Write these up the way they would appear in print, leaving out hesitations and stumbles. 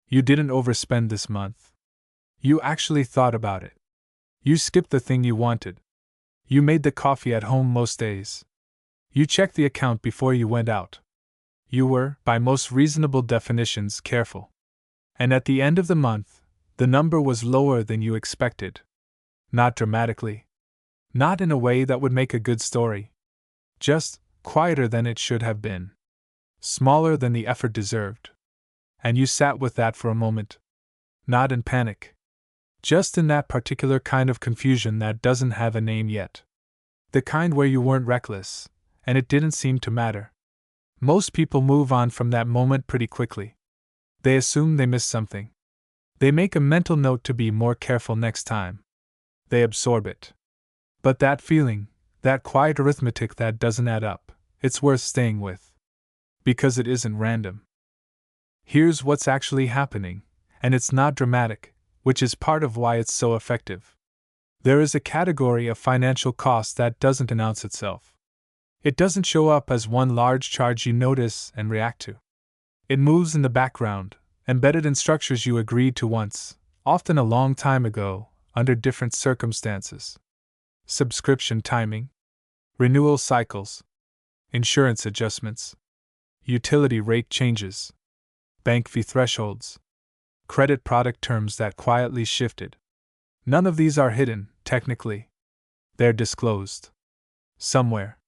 You didn't overspend this month. You actually thought about it. You skipped the thing you wanted. You made the coffee at home most days. You checked the account before you went out. You were, by most reasonable definitions, careful. And at the end of the month, the number was lower than you expected. Not dramatically. Not in a way that would make a good story. Just quieter than it should have been. Smaller than the effort deserved. And you sat with that for a moment. Not in panic. Just in that particular kind of confusion that doesn't have a name yet. The kind where you weren't reckless, and it didn't seem to matter. Most people move on from that moment pretty quickly. They assume they missed something. They make a mental note to be more careful next time. They absorb it. But that feeling, that quiet arithmetic that doesn't add up, it's worth staying with. Because it isn't random. Here's what's actually happening, and it's not dramatic, which is part of why it's so effective. There is a category of financial cost that doesn't announce itself. It doesn't show up as one large charge you notice and react to. It moves in the background, embedded in structures you agreed to once, often a long time ago, under different circumstances. Subscription timing, renewal cycles, insurance adjustments, utility rate changes, bank fee thresholds, credit product terms that quietly shifted. None of these are hidden, technically. They're disclosed. Somewhere.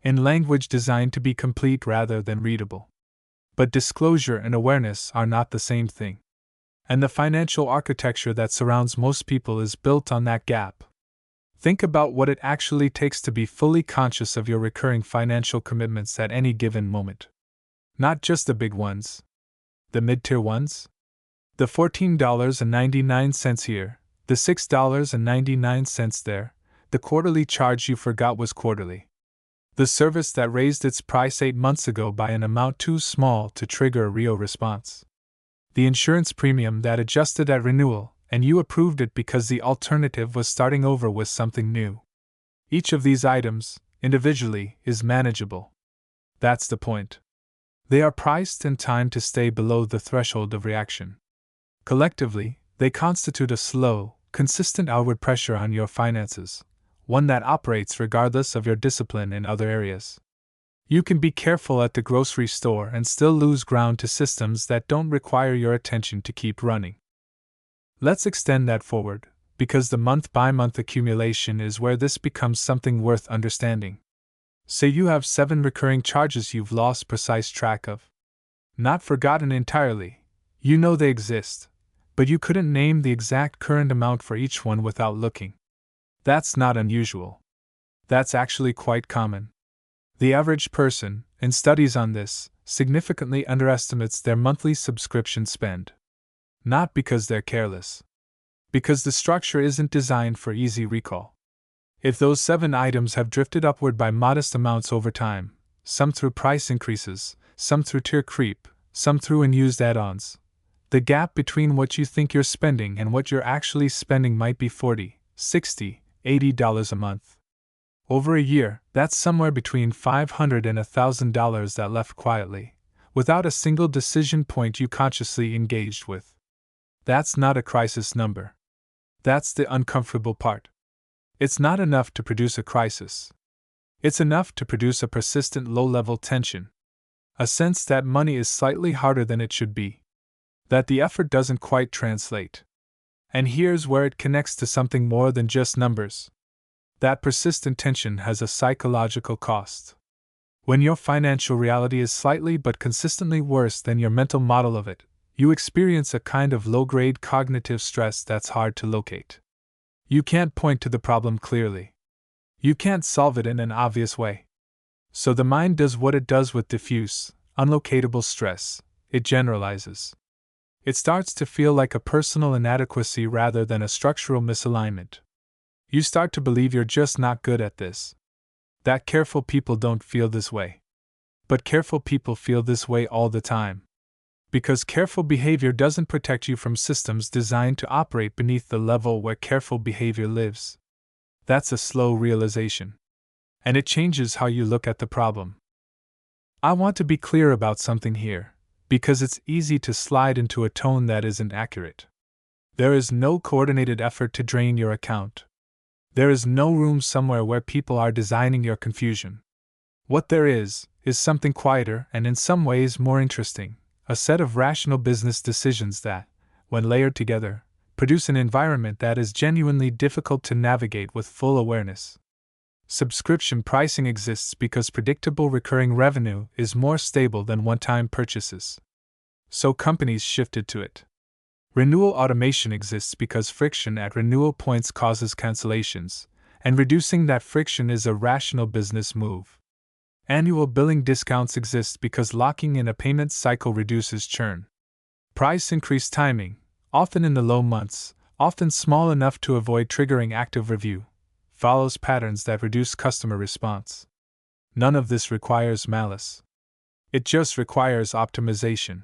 In language designed to be complete rather than readable. But disclosure and awareness are not the same thing. And the financial architecture that surrounds most people is built on that gap. Think about what it actually takes to be fully conscious of your recurring financial commitments at any given moment. Not just the big ones. The mid-tier ones? The $14.99 here, the $6.99 there, the quarterly charge you forgot was quarterly. The service that raised its price 8 months ago by an amount too small to trigger a real response. The insurance premium that adjusted at renewal, and you approved it because the alternative was starting over with something new. Each of these items, individually, is manageable. That's the point. They are priced and timed to stay below the threshold of reaction. Collectively, they constitute a slow, consistent outward pressure on your finances, one that operates regardless of your discipline in other areas. You can be careful at the grocery store and still lose ground to systems that don't require your attention to keep running. Let's extend that forward, because the month-by-month accumulation is where this becomes something worth understanding. Say you have 7 recurring charges you've lost precise track of. Not forgotten entirely, you know they exist, but you couldn't name the exact current amount for each one without looking. That's not unusual. That's actually quite common. The average person, in studies on this, significantly underestimates their monthly subscription spend. Not because they're careless. Because the structure isn't designed for easy recall. If those 7 items have drifted upward by modest amounts over time, some through price increases, some through tier creep, some through unused add-ons, the gap between what you think you're spending and what you're actually spending might be $40, $60, $80 a month. Over a year, that's somewhere between $500 and $1,000 that left quietly, without a single decision point you consciously engaged with. That's not a crisis number. That's the uncomfortable part. It's not enough to produce a crisis. It's enough to produce a persistent low-level tension. A sense that money is slightly harder than it should be. That the effort doesn't quite translate. And here's where it connects to something more than just numbers. That persistent tension has a psychological cost. When your financial reality is slightly but consistently worse than your mental model of it, you experience a kind of low-grade cognitive stress that's hard to locate. You can't point to the problem clearly. You can't solve it in an obvious way. So the mind does what it does with diffuse, unlocatable stress: it generalizes. It starts to feel like a personal inadequacy rather than a structural misalignment. You start to believe you're just not good at this. That careful people don't feel this way. But careful people feel this way all the time. Because careful behavior doesn't protect you from systems designed to operate beneath the level where careful behavior lives. That's a slow realization. And it changes how you look at the problem. I want to be clear about something here. because it's easy to slide into a tone that isn't accurate. There is no coordinated effort to drain your account. There is no room somewhere where people are designing your confusion. What there is something quieter and in some ways more interesting, a set of rational business decisions that, when layered together, produce an environment that is genuinely difficult to navigate with full awareness. Subscription pricing exists because predictable recurring revenue is more stable than one-time purchases. So companies shifted to it. Renewal automation exists because friction at renewal points causes cancellations, and reducing that friction is a rational business move. Annual billing discounts exist because locking in a payment cycle reduces churn. Price increase timing, often in the low months, often small enough to avoid triggering active review, follows patterns that reduce customer response. None of this requires malice. It just requires optimization.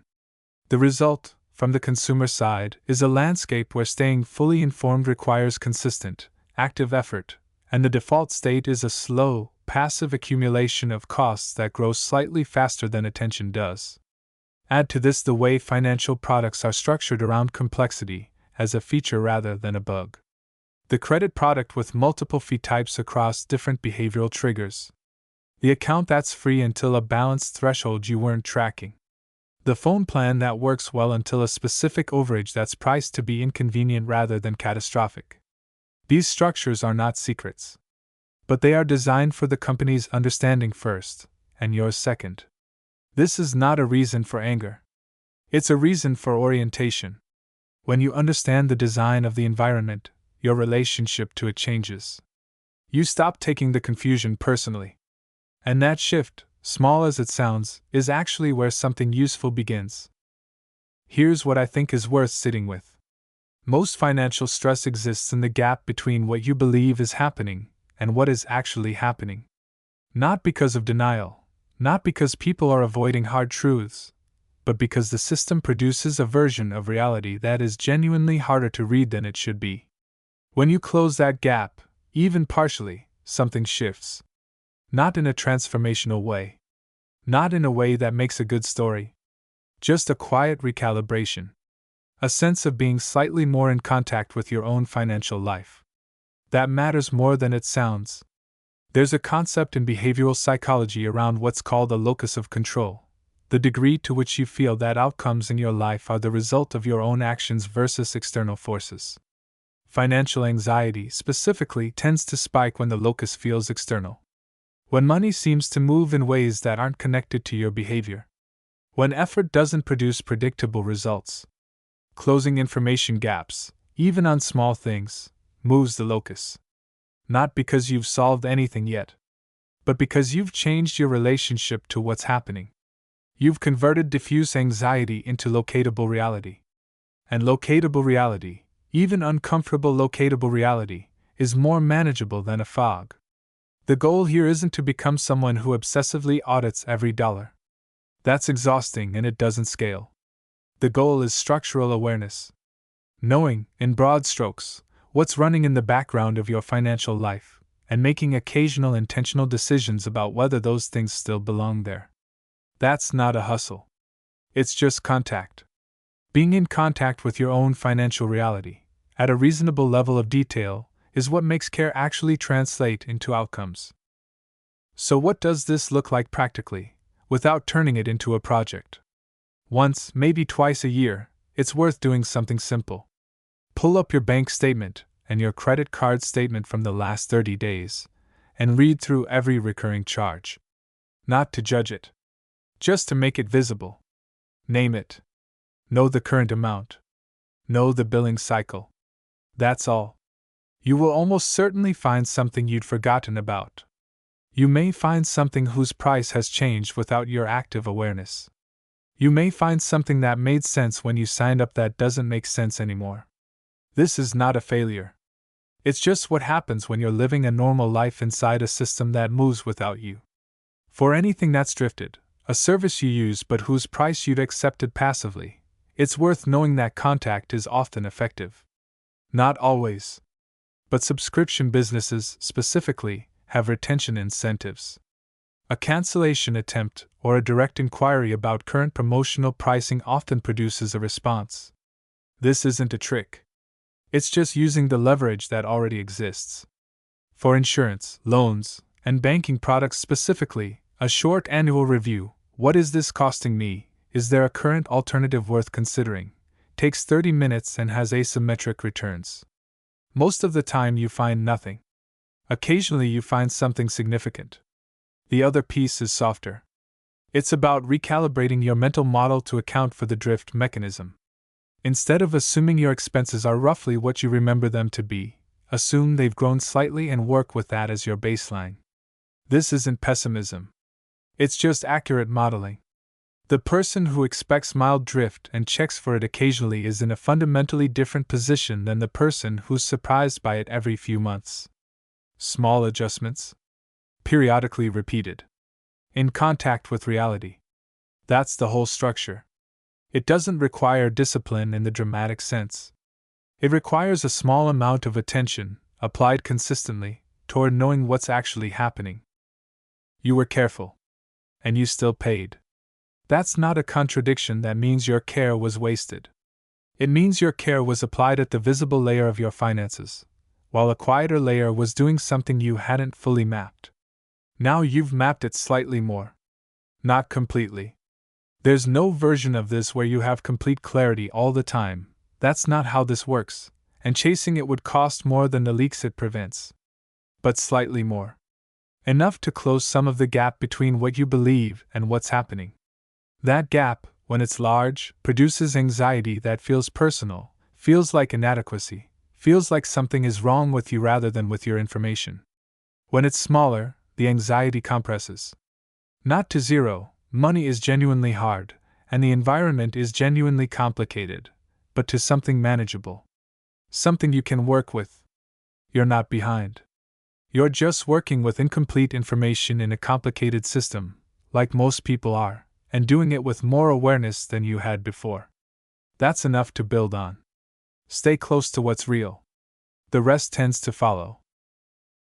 The result, from the consumer side, is a landscape where staying fully informed requires consistent, active effort, and the default state is a slow, passive accumulation of costs that grows slightly faster than attention does. Add to this the way financial products are structured around complexity, as a feature rather than a bug. The credit product with multiple fee types across different behavioral triggers. The account that's free until a balance threshold you weren't tracking. The phone plan that works well until a specific overage that's priced to be inconvenient rather than catastrophic. These structures are not secrets. But they are designed for the company's understanding first, and yours second. This is not a reason for anger. It's a reason for orientation. When you understand the design of the environment, your relationship to it changes. You stop taking the confusion personally. And that shift, small as it sounds, is actually where something useful begins. Here's what I think is worth sitting with. Most financial stress exists in the gap between what you believe is happening and what is actually happening. Not because of denial, not because people are avoiding hard truths, but because the system produces a version of reality that is genuinely harder to read than it should be. When you close that gap, even partially, something shifts. Not in a transformational way. Not in a way that makes a good story. Just a quiet recalibration. A sense of being slightly more in contact with your own financial life. That matters more than it sounds. There's a concept in behavioral psychology around what's called a locus of control, the degree to which you feel that outcomes in your life are the result of your own actions versus external forces. Financial anxiety, specifically, tends to spike when the locus feels external. When money seems to move in ways that aren't connected to your behavior. When effort doesn't produce predictable results. Closing information gaps, even on small things, moves the locus. Not because you've solved anything yet, but because you've changed your relationship to what's happening. You've converted diffuse anxiety into locatable reality. And locatable reality, even uncomfortable locatable reality, is more manageable than a fog. The goal here isn't to become someone who obsessively audits every dollar. That's exhausting and it doesn't scale. The goal is structural awareness. Knowing, in broad strokes, what's running in the background of your financial life, and making occasional intentional decisions about whether those things still belong there. That's not a hustle. It's just contact. Being in contact with your own financial reality, at a reasonable level of detail, is what makes care actually translate into outcomes. So what does this look like practically, without turning it into a project? Once, maybe twice a year, it's worth doing something simple. Pull up your bank statement and your credit card statement from the last 30 days, and read through every recurring charge. Not to judge it. Just to make it visible. Name it. Know the current amount. Know the billing cycle. That's all. You will almost certainly find something you'd forgotten about. You may find something whose price has changed without your active awareness. You may find something that made sense when you signed up that doesn't make sense anymore. This is not a failure. It's just what happens when you're living a normal life inside a system that moves without you. For anything that's drifted, a service you use but whose price you'd accepted passively, it's worth knowing that contact is often effective. Not always. But subscription businesses, specifically, have retention incentives. A cancellation attempt or a direct inquiry about current promotional pricing often produces a response. This isn't a trick. It's just using the leverage that already exists. For insurance, loans, and banking products specifically, a short annual review, what is this costing me? Is there a current alternative worth considering? Takes 30 minutes and has asymmetric returns. Most of the time you find nothing. Occasionally you find something significant. The other piece is softer. It's about recalibrating your mental model to account for the drift mechanism. Instead of assuming your expenses are roughly what you remember them to be, assume they've grown slightly and work with that as your baseline. This isn't pessimism. It's just accurate modeling. The person who expects mild drift and checks for it occasionally is in a fundamentally different position than the person who's surprised by it every few months. Small adjustments, periodically repeated, in contact with reality. That's the whole structure. It doesn't require discipline in the dramatic sense. It requires a small amount of attention, applied consistently, toward knowing what's actually happening. You were careful. And you still paid. That's not a contradiction that means your care was wasted. It means your care was applied at the visible layer of your finances, while a quieter layer was doing something you hadn't fully mapped. Now you've mapped it slightly more. Not completely. There's no version of this where you have complete clarity all the time. That's not how this works, and chasing it would cost more than the leaks it prevents. But slightly more. Enough to close some of the gap between what you believe and what's happening. That gap, when it's large, produces anxiety that feels personal, feels like inadequacy, feels like something is wrong with you rather than with your information. When it's smaller, the anxiety compresses. Not to zero, money is genuinely hard, and the environment is genuinely complicated, but to something manageable. Something you can work with. You're not behind. You're just working with incomplete information in a complicated system, like most people are, and doing it with more awareness than you had before. That's enough to build on. Stay close to what's real. The rest tends to follow.